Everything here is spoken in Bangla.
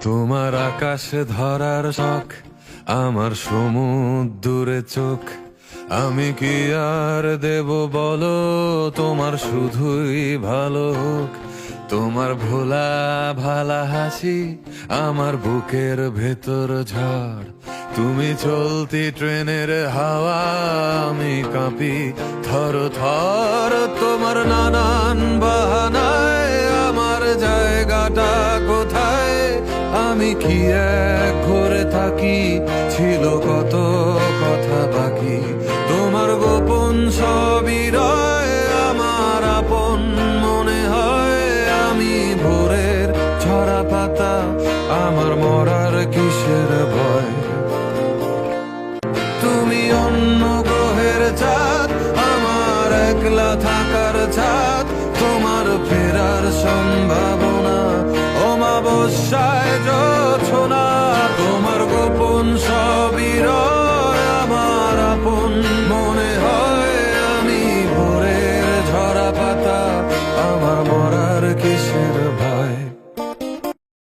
তোমার আকাশে ধরার শখ, আমার সমুদ্রে চোখ। আমি কি আর দেব বলো, তোমার শুধুই ভালো হোক। তোমার ভোলা ভালা হাসি আমার বুকের ভেতর ঝড়। তুমি চলতি ট্রেনের হাওয়া, আমি কাঁপি থর থর। তোমার নানান বাহানায় আমার জায়গাটা কোথায়? আমি কি এক ঘরে থাকি, ছিল কত কথা বাকি। তোমার গোপন সবই রয়, আমার আপন মনে হয়। আমি ভোরের ঝরা পাতা, আমার মরার কিসের ভয়? তুমি অন্য গ্রহের চাঁদ, আমার একলা থাকার ছাদ। তোমার ফেরার সম্ভাবনা অমাবস্যায় জোছনা।